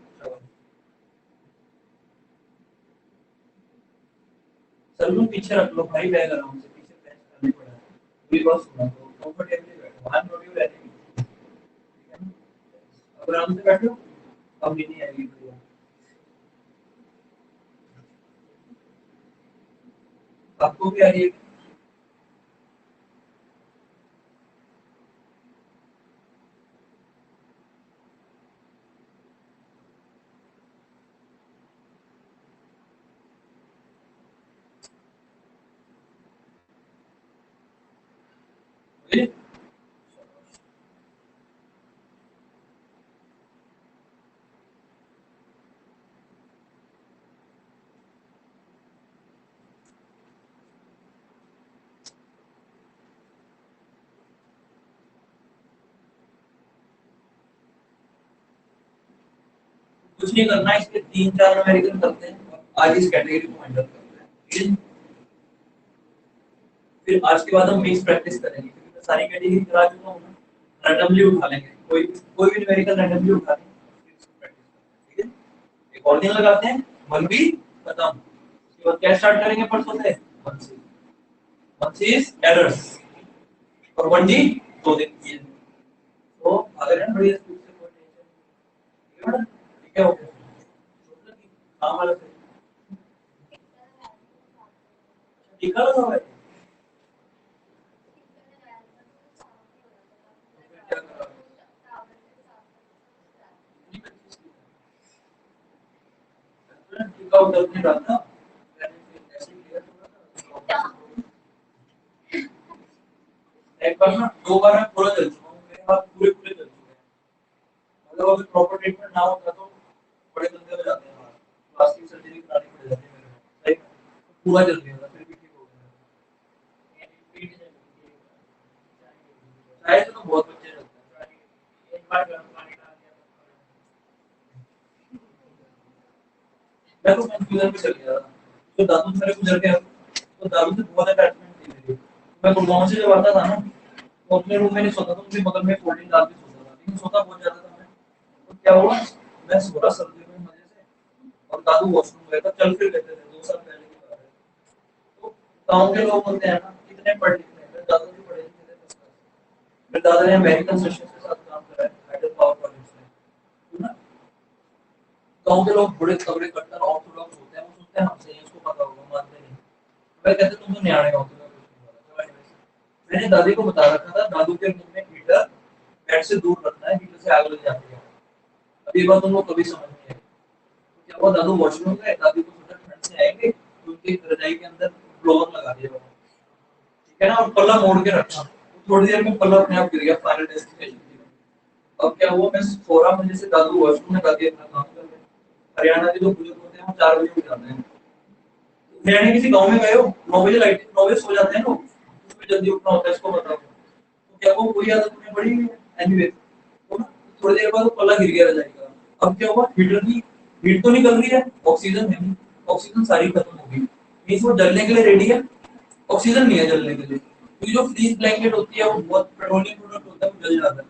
सलून पीछे रख लो भाई, बैग आराम से पीछे बेंच करने पड़ा है। पूरी बात सुना तो कंफर्टेबली बैठो, वन नोट यू रहने की, ठीक है ना? अब आराम से बैठो, अब भी नहीं आएगी बढ़िया। आपको भी आ रही है? कुछ नहीं करना, इसके 3-4 न्यूमेरिकल करते हैं, आज इस कैटेगरी को हैंडल करते हैं, ठीक है? फिर आज के बाद हम मिक्स प्रैक्टिस करेंगे, क्योंकि मैं सारी कैटेगरी करा चुका हूं ना। रैंडमली उठा लेंगे, कोई कोई भी न्यूमेरिकल रैंडमली उठा लेंगे, फिर इसको प्रैक्टिस करते हैं, ठीक है? एक और दिन लगाते हैं, 1 भी खत्म, उसके बाद क्या स्टार्ट करेंगे परसों से? 1 सीरीज एरर्स और 1D 2 दिन की है। तो अगर हम बढ़िया से कोई टेंशन, ठीक है मैडम? क्या हो गया काम वाला टीका लगा हुआ है क्या करा टीका उधर नहीं डालना ऐसे ही लिया थोड़ा एक बार ना 2 बार मैं पूरा जल चुका हूँ मेरे हाथ पूरे पूरे जल चुके हैं मतलब अगर प्रॉपर ट्रीटमेंट ना होता तो बड़े गंदे हो जाते हैं हाथ प्लास्टिक सर्जरी करानी पड़ जाती है मेरे को सही में पूरा जल गया था फिर भी ठीक हो गया चाय से तो बहुत बच्चे जलते हैं एक बार गर्म पानी डाल दिया मैं तो कंफ्यूजन में चल गया था तो दादू मेरे गुजर गया तो दादू से बहुत अटैचमेंट थी मेरी मैं गुड़गांव से जब आता था ना तो अपने रूम में नहीं सोता था मुझे बगल में फोल्डिंग डाल के सोता था लेकिन सोता बहुत ज्यादा था मैं तो क्या हुआ मैं सो रहा सर्दी में मजे से और दादू वॉशरूम गया था चल फिर लेते थे 2 साल पहले की बात है तो गाँव के लोग होते हैं ना कितने पढ़ लिखे हैं मेरे दादू भी पढ़े लिखे थे फर्स्ट क्लास मेरे दादा ने अमेरिकन सेशंस के साथ काम करा है हाइडल पावर प्रोजेक्ट्स में तो ना गाँव के लोग बड़े तगड़े कट्टर ऑर्थोडॉक्स होते हैं वो सोचते हैं हमसे ही उसको पता होगा मानते नहीं मैं कहते तुम तो न्याणे हो तुम्हें कुछ नहीं पता चलो anyways, मैंने दादी को बता रखा था दादू के रूम में हीटर बेड से दूर रखना है हीटर से आग लग जाती है अब ये बात उन लोग कभी समझ नहीं आई तो क्या हुआ दादू वॉशरूम गए दादी को सोचा ठंड से आएंगे तो उनकी रजाई के अंदर ब्लोअर लगा दिया ठीक है ना और पल्ला मोड़ के रखा तो थोड़ी देर में पल्ला अपने आप गिर गया फाइनल डेस्टिनेशन अब क्या हुआ मैं सो रहा मुझे से दादू वॉशरूम में दादी अपना काम कर रहे हैं हरियाणा के जो बुजुर्ग होते हैं वो 4 बजे उठ जाते हैं हरियाणा किसी गांव में गए हो 9 बजे लाइट 9 बजे सो जाते हैं लोग उसमें जल्दी उठना होता है इसको बताओ तो क्या वो कोई आदत उन्हें पड़ी हुई है एनीवे तो ना थोड़ी देर बाद वो पल्ला गिर गया रजाई का अब क्या हुआ हीटर की हीट तो निकल रही है ऑक्सीजन है नहीं ऑक्सीजन सारी खत्म हो गई मीन्स वो जलने के लिए रेडी है ऑक्सीजन नहीं है जलने के लिए क्योंकि जो फ्रीज ब्लैंकेट होती है वो बहुत पेट्रोलियम प्रोडक्ट होता है वो जल जाता है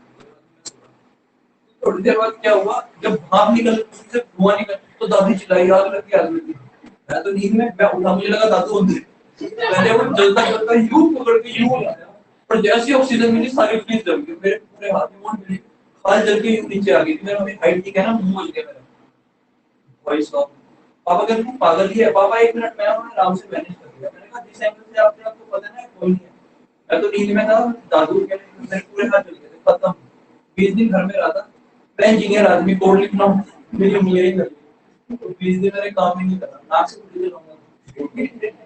थोड़ी देर बाद क्या हुआ जब भाप निकल उससे धुआं निकल तो दादी चिल्लाई आग लगी मैं तो नींद में मैं उठा मुझे लगा दादू अंदर मैंने वो जलता जलता यूं पकड़ के यूं उठाया पर जैसे ऑक्सीजन मिली सारी फ्रीज जल गई मेरे पूरे हाथ में वो मिली खाल जल के यूं नीचे आ गई थी मेरा हाइट ठीक है ना मुंह बच गया मेरा भाई साहब पापा कहते हैं पागल ही है पापा 1 मिनट में उन्होंने आराम से मैनेज कर लिया मैंने कहा जिस एंगल से आपको पता है ना कोई नहीं है मैं तो नींद में था दादू के मेरे पूरे हाथ जल गए थे खत्म 20 दिन घर में रहा था मैं इंजीनियर आदमी कोड लिखना हूँ मेरी इंजीनियरिंग कर ली तो 20 दिन मैंने काम ही नहीं करा नाक से कुछ चलाऊंगा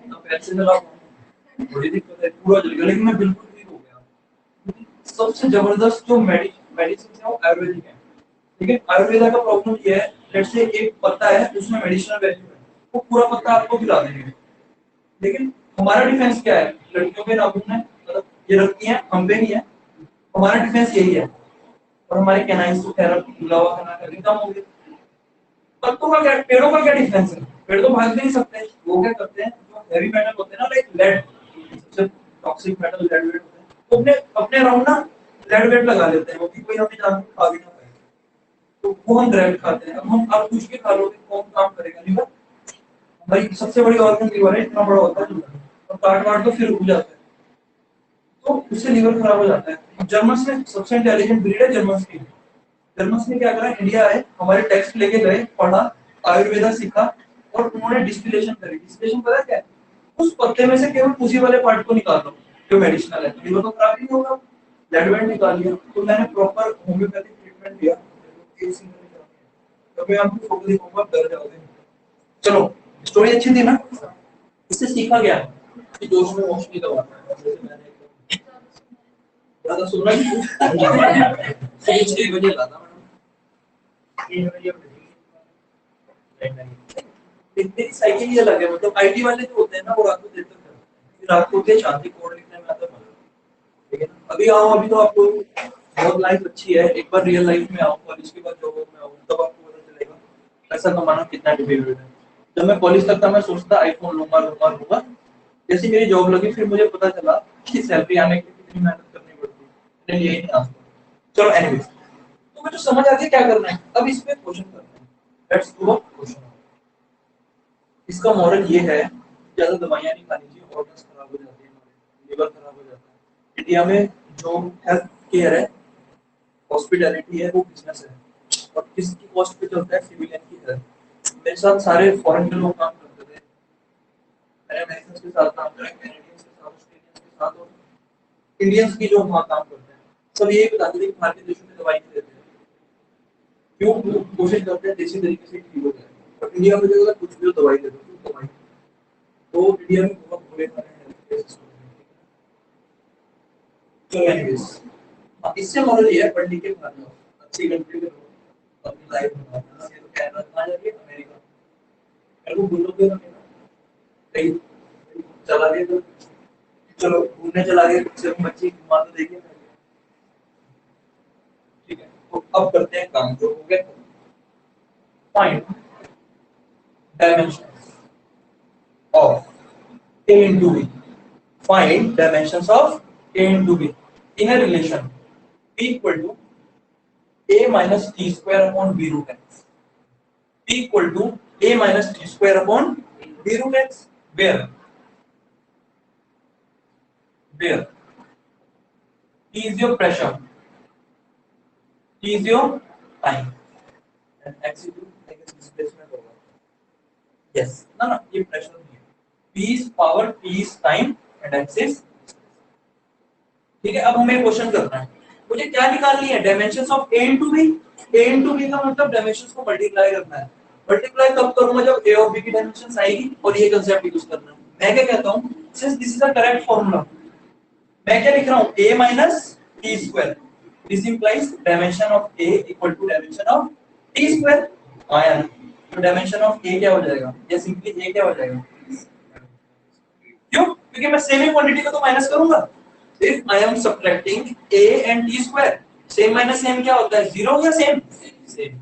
ना पैर से चलाऊंगा बड़ी दिक्कत है पूरा जल गया लेकिन मैं बिल्कुल ठीक हो गया सबसे जबरदस्त जो मेडिसिन है वो आयुर्वेदिक है लेकिन आयुर्वेदा का प्रॉब्लम ये है लेट्स से एक पत्ता है उसमें मेडिसिनल वैल्यू है वो पूरा पत्ता आपको खिला देंगे लेकिन हमारा डिफेंस क्या है लड़कियों के नाखून है मतलब ये रखती हैं हम पे नहीं है हमारा डिफेंस यही है और हमारे कैनाइंस तो खैर खुला हुआ खाना करके कम हो गए पत्तों का क्या पेड़ों का क्या डिफरेंस है पेड़ तो भाग भी नहीं सकते वो क्या करते हैं जो हैवी मेटल होते हैं ना लाइक लेड सबसे टॉक्सिक मेटल लेड वेट होते हैं तो अपने अपने अराउंड ना लेड वेट लगा लेते हैं वो कि कोई हमें जान खा भी ना पाए तो वो हम डायरेक्ट खाते हैं अब हम आप कुछ भी खा लोगे कौन काम करेगा लीवर हमारी सबसे बड़ी ऑर्गन लीवर है इतना बड़ा होता है और काट वाट तो फिर उग जाता है तो उससे लीवर खराब हो जाता है जर्मन्स में सबसे इंटेलिजेंट ब्रीड है जर्मन्स की जर्मन्स ने क्या करा इंडिया आए हमारे टेक्स्ट लेके गए पढ़ा आयुर्वेदा सीखा और उन्होंने डिस्टिलेशन करी डिस्टिलेशन पता है क्या है? उस पत्ते में से केवल उसी वाले पार्ट को निकाल लो जो मेडिसिनल है लीवर तो खराब नहीं होगा ब्लड वेट निकाल लिया तो मैंने प्रॉपर होम्योपैथिक ट्रीटमेंट दिया तो मैं आपको फोटो दिखाऊंगा डर जाओगे चलो स्टोरी अच्छी थी ना इससे सीखा गया कि जोश में वॉश नहीं करवाना है जैसे मैंने ज्यादा सुन रहा है 6 बजे लाता मेरी साइकिल ही अलग है मतलब आईटी वाले जो होते हैं ना वो रात को देर तक करते हैं रात को उठे शांति कोड लिखने में आता है ठीक है ना अभी आओ अभी तो आपको बहुत लाइफ अच्छी है एक बार रियल लाइफ में आओ कॉलेज के बाद जॉब में आओ तब आपको पता चलेगा पैसा कमाना कितना डिफिकल्ट है जब मैं कॉलेज तक था मैं सोचता आईफोन लूंगा लूंगा लूंगा जैसे मेरी जॉब लगी फिर मुझे पता चला कि सैलरी आने के लिए कितनी मेहनत करनी पड़ती है मैंने लिए ही नहीं आज तक चलो एनीवेज तो मुझे समझ आ गया क्या करना है अब इस पे क्वेश्चन करना है लेट्स डू अ क्वेश्चन इसका मॉरल ये है ज्यादा दवाइयां नहीं खानी चाहिए ऑर्गन्स खराब हो जाते हैं हमारे लिवर खराब हो जाता है इंडिया में जो हेल्थ केयर है हॉस्पिटैलिटी है वो बिजनेस है और किसकी कॉस्ट पे चलता है? सिविलियन की हेल्थ। मेरे साथ सारे फॉरेन के लोग काम करते थे, मैंने अमेरिकन के साथ काम करा, कैनेडियंस के साथ, ऑस्ट्रेलियंस के साथ, और इंडियंस की जो वहाँ काम करते हैं सब यही बताते थे कि भारतीय देशों में दवाई नहीं देते, क्यों? वो कोशिश करते हैं देसी तरीके से ठीक हो जाए, और इंडिया में जो अगर कुछ भी दवाई दे दो तो दवाई, तो इंडिया में बहुत बुरे हाल हैं हेल्थ केयर सिस्टम में। तो एनीवेज, इससे मॉडल ये है, पढ़ लिख के खाना अच्छी कंट्री में रहो, अपनी लाइफ बनाना। ये तो कनाडा कहाँ जाके अमेरिका, मेरे को बोलोगे ना कहीं चला गया तो चलो घूमने चला गया, सिर्फ बच्ची घुमा तो देखिए, ठीक है। तो अब करते हैं काम, जो हो गया find dimensions of A into B. Find dimensions of A into B in a relation B equal to A minus T square upon B root x. B equal to A minus T square upon B root x. Where T is your pressure, T is your time, and x is your displacement होगा. Yes, ना ये pressure नहीं है. P is power, T is time, and x is. ठीक है, अब हमें question करना है, मुझे क्या निकालनी है? Dimensions of A into B. A into B का मतलब डायमेंशंस को मल्टीप्लाई करना है. मल्टीप्लाई कब करूंगा? जब A और B की डायमेंशंस आएगी, और ये कांसेप्ट यूज करना है. मैं क्या कहता हूं, since this is the correct formula, मैं क्या लिख रहा हूं? A minus T square. This implies dimension of A equal to dimension of T square. आया ना? तो डायमेंशन ऑफ A क्या हो जाएगा? या सिंपली A क्या हो जाएगा? क्यों? क्योंकि मैं सेम ही क्वांटिटी को तो माइनस करूंगा. If I am subtracting A and T square, same minus same क्या होता है? Zero या same? Same.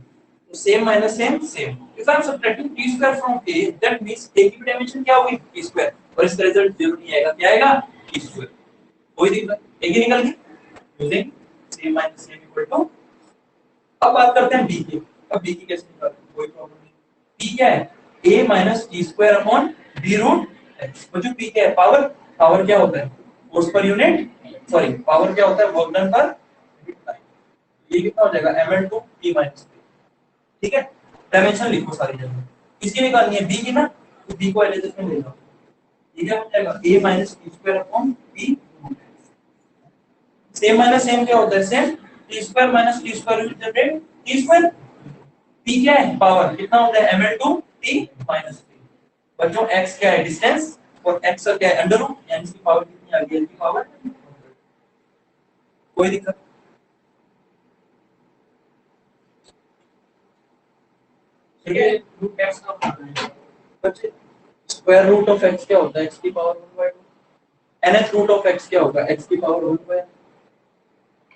तो same minus same same. If I am subtracting T square from A, that means A की dimension क्या होगी? T square. और इसका रिजल्ट जीरो नहीं आएगा. क्या आएगा? T square. कोई दिक्कत? एक ही निकल गई. Using same minus same equal to. अब बात करते हैं B की. अब B की कैसे निकालें? कोई प्रॉब्लम नहीं. B क्या है? A minus T square upon B root x. वो जो P क्या है? पावर. पावर क्या होता है? Force per unit, sorry power क्या होता है? Work done per unit time. ये कितना हो जाएगा? ml2 t minus 3. ठीक है, डायमेंशन लिखो सारी जगह. किसकी निकालनी है? b की ना, तो b को एलएचएस में ले लो. ये क्या हो जाएगा? a minus t square upon b. Same minus same क्या होता है? Same. t square minus t square will generate t square. p क्या है? पावर. कितना होता है? ml2 t minus 3. बच्चों x क्या है? डिस्टेंस. और x का क्या है? Under root. यानी इसकी पावर कितनी आ गई? l की पावर. कोई दिक्कत? ठीक है, रूट x का बच्चे स्क्वायर रूट ऑफ x क्या होता है? x की power 1/2. nth root of x क्या होगा? x की पावर 1/2.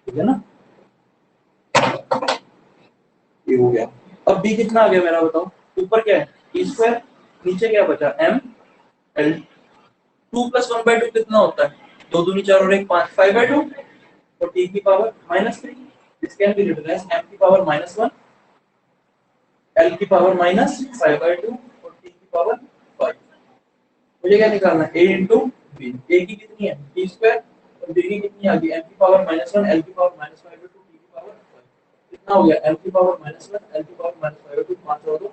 ठीक है ना? ये हो गया. अब b कितना आ गया मेरा? बताओ. ऊपर क्या है? t square. नीचे क्या बचा? m l. 2 + 1/2 कितना होता है? 2 दूनी 4 और 1 5. 5/2. और t की power -3. This can be written as m की पावर -1, l की पावर -5/2 और t की पावर 5. मुझे क्या निकालना है? a into b. a की कितनी है? t square. और b की कितनी आ गई? m की पावर -1, l की पावर -5/2, t की पावर 5. कितना हो गया? m की पावर -1, l की पावर -5/2, 5 और 2.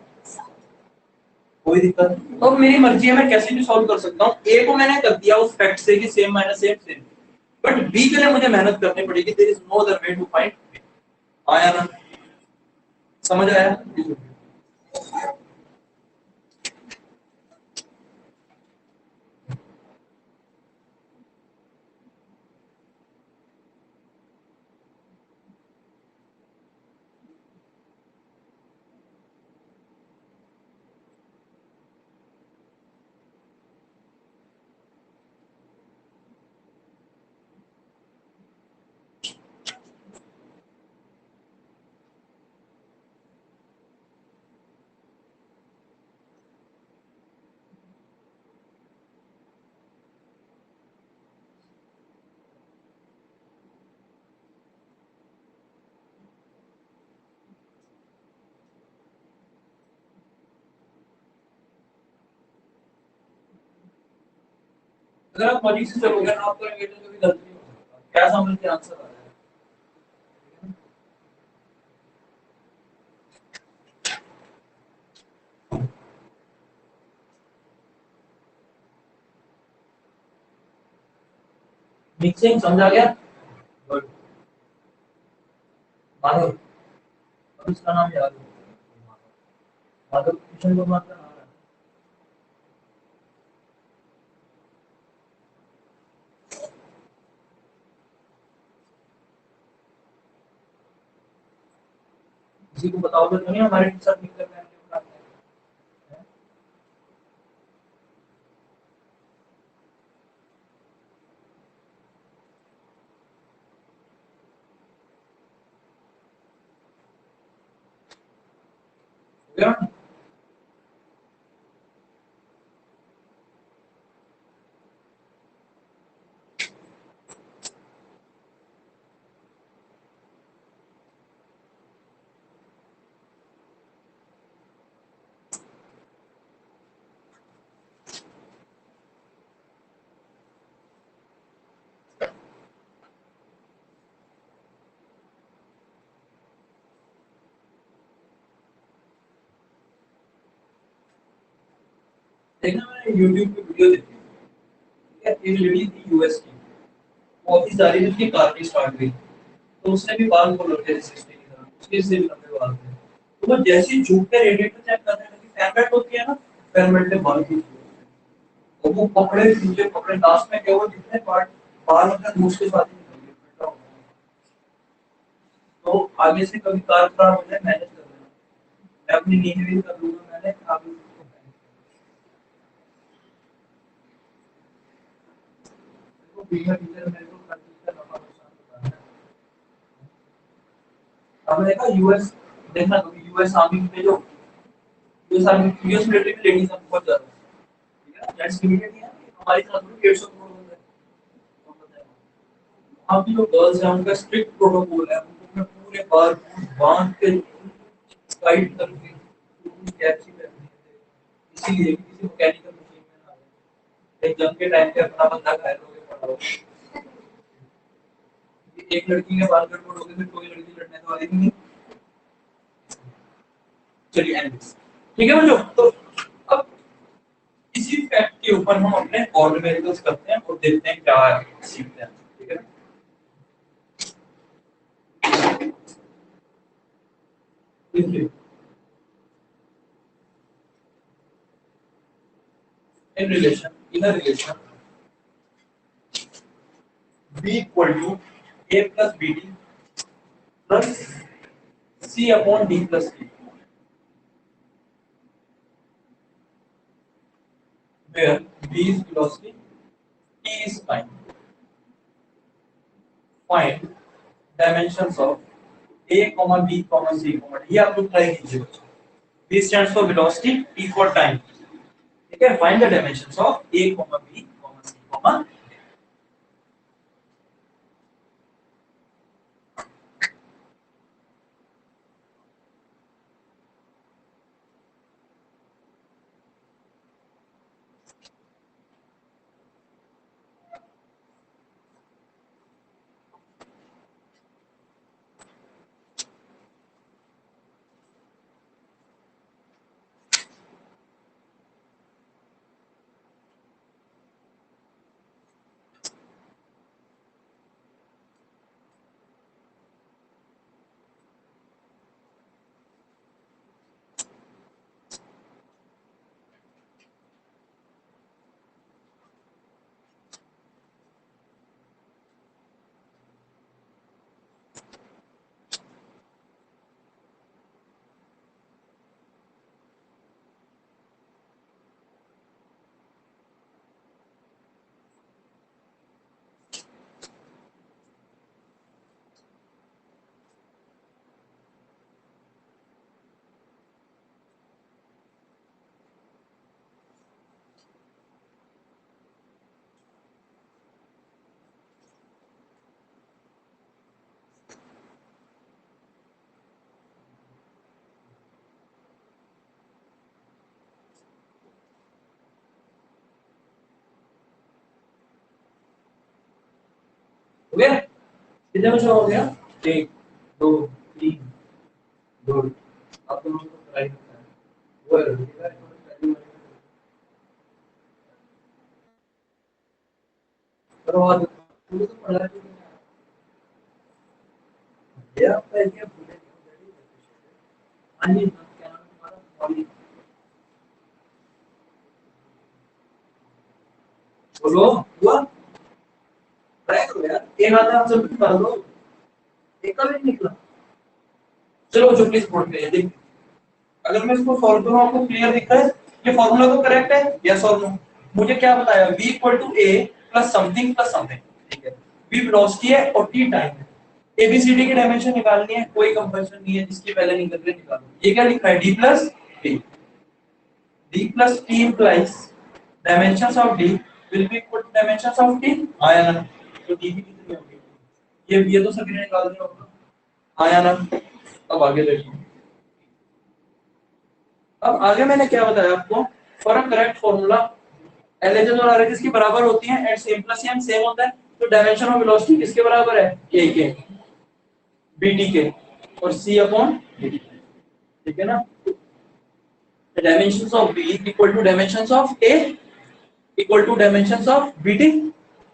कोई दिक्कत? तो अब मेरी मर्जी है, मैं कैसे भी सॉल्व कर सकता हूँ. a को मैंने कर दिया उस फैक्ट से कि same minus same same, but b के लिए मुझे मेहनत करनी पड़ेगी. There is no other way to find. आया ना? समझ आया? अगर आप मर्जी से चलोगे ना, आपका नेगेटिव कभी गलत नहीं हो सकता. क्या समझ के आंसर आ रहा है? मिक्सिंग समझा गया? गुड। माधव, अब इसका नाम याद है। माधव किशन कुमार का नाम है। किसी को बताओ तो नहीं हमारे साथ मिलकर फैमिली बनाते हैं। हो गया? देखना, मैंने यूट्यूब पे वीडियो देखी, ठीक है, एक लेडी थी यूएस की, वो ऑफिस जा रही थी, उसकी कार की स्टार्ट हुई, तो उसने भी बाल खोल रखे थे सिस्टम की तरह, उसके से भी लंबे बाल थे, तो वो जैसे ही झुक के रेडिएटर चेक करने लगी, फैन बेल्ट होती है ना, फैन बेल्ट में बाल खींच लिए, तो वो कपड़े खींचे, कपड़े लास्ट में क्या हुआ, जितने पार्ट बाल अपने मुंह के साथ ही निकल गए, फटा हो गया। तो आगे से कभी कार खराब हो जाए मैनेज कर लेना, मैं अपनी नींद भी कर लूंगा, मैंने आगे तो बीमा टीचर मेरे को कर दी है, नफा नुकसान बताना है। आपने देखा यूएस, देखना कभी यूएस आर्मी में जो यूएस आर्मी यूएस मिलिट्री में लेडीज हैं बहुत ज्यादा, ठीक है ना, जेंट्स की मिलिट्री है, हमारी साथ में 150 करोड़ बंदे हैं, कौन बताएगा? वहाँ की जो गर्ल्स हैं उनका स्ट्रिक्ट प्रोटोकॉल है, उनको अपने पूरे बाल बांध के टाइट करके पूरी कैप्सी पहननी है, इसीलिए कि किसी मैकेनिकल मशीन में ना आए। एक जंग के टाइम पे अपना बंदा घायल हो गया पड़ा हो, एक लड़की के बाल कट हो गए, फिर कोई लड़की लड़ने तो वाली नहीं। चलिए एनीवेज, ठीक है बच्चों, तो अब इसी फैक्ट के ऊपर हम अपने और न्यूमेरिकल्स करते हैं और देखते हैं क्या सीखते हैं, ठीक है ना। देखिए, in a relation b equal to a plus bt plus c upon d plus d, where b is velocity, t is time. Find dimensions of a comma b comma c comma d, ये आप लोग try कीजिए बच्चों। b stands for velocity, t for time, ठीक है। Find the dimensions of a comma b comma c comma, हो गया? कितने बच्चों हो गया? एक, दो, तीन, गुड। अब तुम लोग को ट्राई करना है, वो है ठीक है, करो आज। बोलो हुआ ट्राई करो यार, एक आधा आंसर भी निकाल दो, एक का भी नहीं निकला। चलो जो प्लीज बोर्ड पे देख, अगर मैं इसको सॉल्व करूं आपको क्लियर दिख रहा है, ये फॉर्मूला तो करेक्ट है, यस और नो। मुझे क्या बताया, v equal to a plus something, ठीक है। v वेलोसिटी है और t टाइम है। एबीसीडी की डायमेंशन निकालनी है, कोई कंपल्शन नहीं है, जिसकी पहले निकल रही है निकालो। ये क्या लिखा है, d plus t, d plus t implies dimensions of d will be equal to dimensions of t, आया ना। तो d की कितनी होगी, ये तो सभी ने निकाल दिया होगा, आया ना। अब आगे देखिए, अब आगे मैंने क्या बताया आपको, for a correct formula LHS और आरएचएस की बराबर होती हैं at same plus M same होता है, तो डायमेंशन ऑफ वेलोसिटी किसके बराबर है, a के, bt के, और c अपॉन dt, ठीक है ना। Dimensions of b equal to dimensions of a equal to dimensions of bt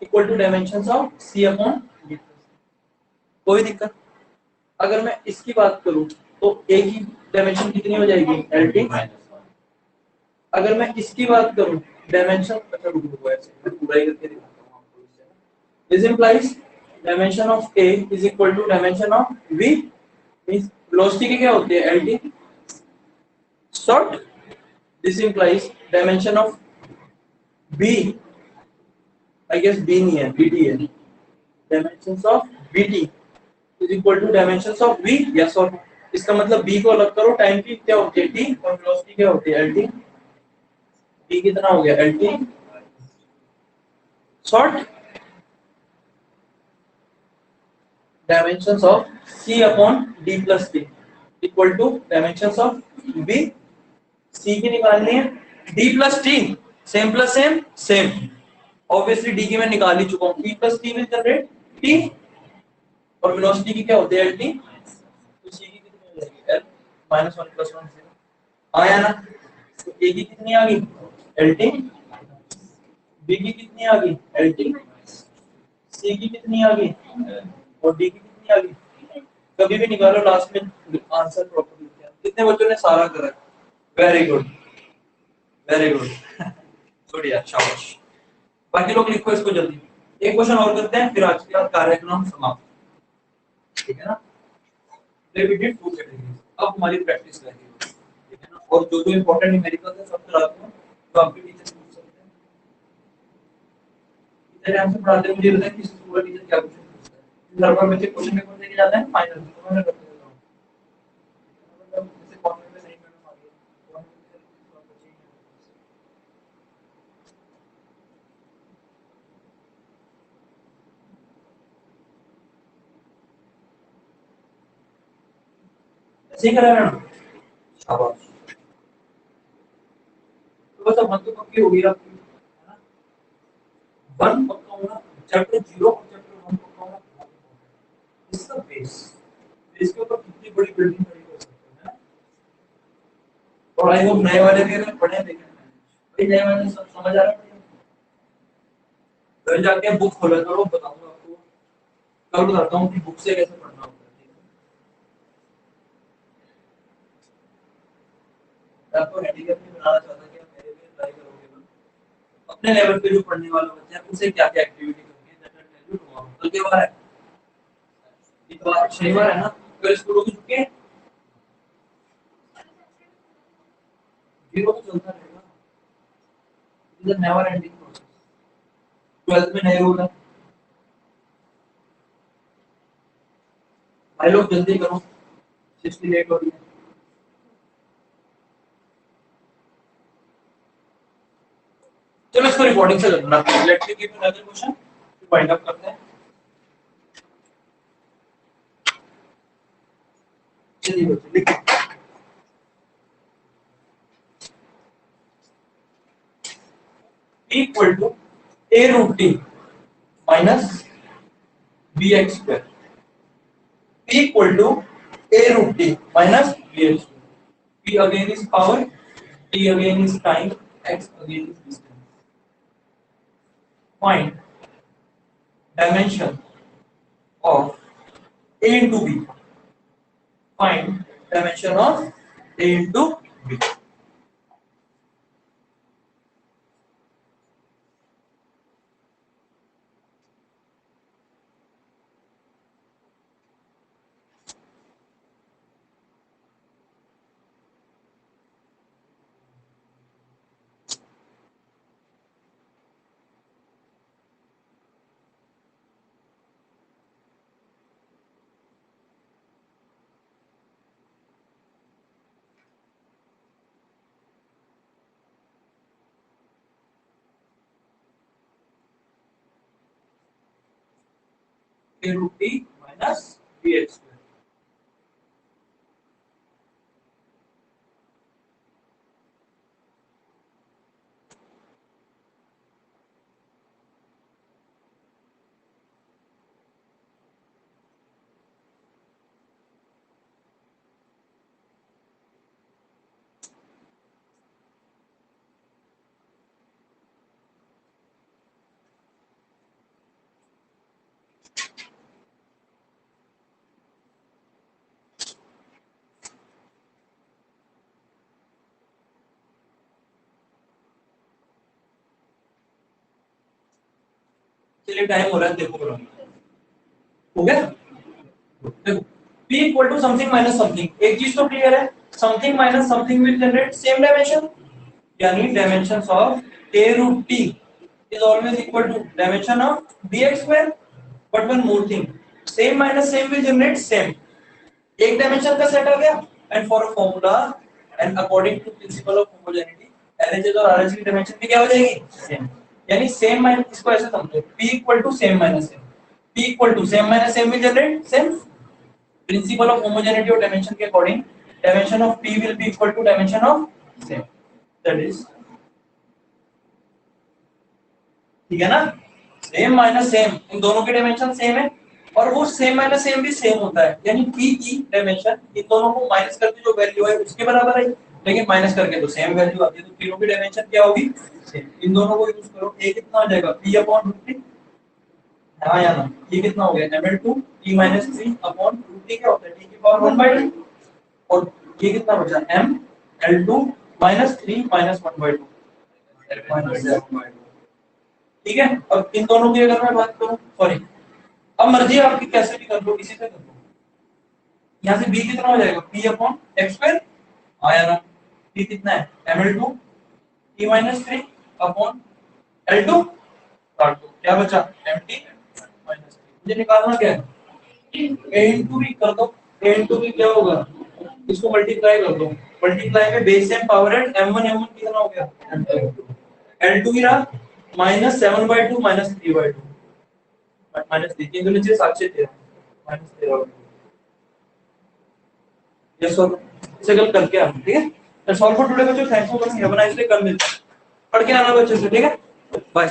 equal to dimensions of c upon dt। कोई दिक्कत, अगर मैं इसकी बात करूं तो a की डायमेंशन कितनी हो जाएगी, lt। अगर मैं इसकी बात करूं डायमेंशन, अच्छा रुको ऐसे मैं पूरा ही करके दिखाता हूं आपको इससे। This implies dimension of a is equal to dimension of v, means velocity की क्या होती है, lt short. This implies dimension of b, I guess b नहीं है, bt है, dimensions of bt is equal to dimensions of v, yes और no. इसका मतलब b को अलग करो, टाइम की क्या होती है t और वेलोसिटी क्या होती है, lt। b कितना हो गया, lt short dimensions of c upon d plus t equal to dimensions of b, c की निकालनी है, d plus t same plus same same, obviously d की मैं निकाल ही चुका हूं, p plus t will generate t, और वेलोसिटी की क्या होती है, lt। तो c की कितनी हो जाएगी, l minus 1 plus 1 0, आया ना। तो a की कितनी आ गई, lt, b की कितनी आ गई, lt, c की कितनी आ गई, और d की कितनी आ गई। कभी भी निकालो, लास्ट में आंसर प्रॉपर लिखते हैं। कितने बच्चों ने सारा करा, वेरी गुड, वेरी गुड, बढ़िया, शाबाश। बाकी लोग लिखो इसको जल्दी। एक क्वेश्चन और करते हैं, फिर आज का कार्यक्रम समाप्त, ठीक है ना। रिपीटेड टू कैटेगरीज, अब हमारी प्रैक्टिस रहेगी, ठीक है ना। और जो जो इंपॉर्टेंट न्यूमेरिकल है सब कराते हैं, तो आपके टीचर से पूछ सकते हैं। इतने टाइम से पढ़ाते हैं, मुझे बताएं किस स्कूल का टीचर क्या क्वेश्चन पूछता है। घर पर बच्चे क्वेश्चन पेपर लेके जाते हैं फाइनल, तो मैं करते रहता हूं, जैसे कॉलेज में नहीं मैडम आ गई, तो हम बच्चे ही हैं। ऐसे ही करा मैडम, शाबाश। तो बस अब मन तो पक्की होगी आपकी, है ना। वन पक्का होना, चैप्टर 0 और चैप्टर 1 पक्का होना, इसका बेस, बेस के ऊपर कितनी बड़ी बिल्डिंग खड़ी कर सकते हैं। और आई होप नए वाले भी अगर पढ़े देखें, भाई नए वाले सब समझ आ रहा है। घर जाके बुक खोला करो, बताऊंगा आपको, कल बताता हूँ कि बुक से कैसे पढ़ना होता है, ठीक है। आपको हैंडीकैप नहीं बनाना चाहता कि आप मेरे लिए ट्राई करोगे ना, अपने लेवल पे जो पढ़ने वाले बच्चे हैं उनसे क्या क्या एक्टिविटी करनी है, that will tell you tomorrow. कल के बार है, इतवार शनिवार है ना, कल स्कूलों की छुट्टी है, जीरो तो चलता रहेगा, is a never ending process. 12th में नए रूल है, भाई लोग जल्दी करो, 60 लेट हो रही है। चलो इसको रिकॉर्डिंग से करना, लेट्स गिव अनदर क्वेश्चन, फिर वाइंड अप करते हैं। चलिए बच्चे लिखो, p equal to a root t minus bx square, p equal to a root t minus bx square, p again is power, t again is time, x again is distance. Find dimension of A into B. Find dimension of A into B. A root B minus Bx square. चलिए time हो रहा है, देखो करो। हो गया? देखो P equal to something minus something, एक चीज तो क्लियर है, something minus something will generate same dimension, यानी dimensions of A root T is always equal to dimension of Bx square. But one more thing, same minus same will generate same. एक dimension का set आ गया, and for a formula and according to principle of homogeneity LHS और RHS की dimension भी क्या हो जाएगी? सेम। यानी सेम माइनस, इसको ऐसे समझो, P equal to same minus same, P equal to same minus same will generate same. Principle of homogeneity और डायमेंशन के according dimension of P will be equal to dimension of same, that is, ठीक है ना? Same minus same, इन दोनों के dimension same है, और वो सेम माइनस सेम भी सेम होता है, यानी P की डायमेंशन इन दोनों को माइनस करके जो वैल्यू है उसके बराबर है, लेकिन माइनस करके तो सेम वैल्यू आती है, तो तीनों की डायमेंशन क्या होगी? सेम। इन दोनों को यूज करो, a कितना हो जाएगा? P/√3, हां या ना? ये कितना हो गया? ml2 T-3/√3, क्या होता है? t की पावर 1/2, और ये कितना बचा? ml2 -3 -1/2 -1/2। ठीक है, अब इन दोनों की अगर मैं बात करूं, सॉरी, अब मर्जी है आपकी, कैसे भी कर लो, इसी से कर लो। यहाँ से b कितना हो जाएगा? P/x², आया ना? p कितना है? ml2 T-3 अपॉन L2, काट दो, क्या बचा? mt -3। मुझे निकालना क्या है? a into b कर दो, a into b क्या होगा? इसको मल्टीप्लाई कर दो, मल्टीप्लाई में बेस सेम पावर है, m1 कितना हो गया? L2 ही रहा, -7/2 -3/2, -3 के नीचे 7/13 -13। ये सॉल्व, इसे कल करके आना, ठीक है? तो सॉल्व फॉर टुडे बच्चों, thanks for coming, have a nice day, कल मिलते हैं, पढ़ के आना बच्चों से, ठीक है? बाय।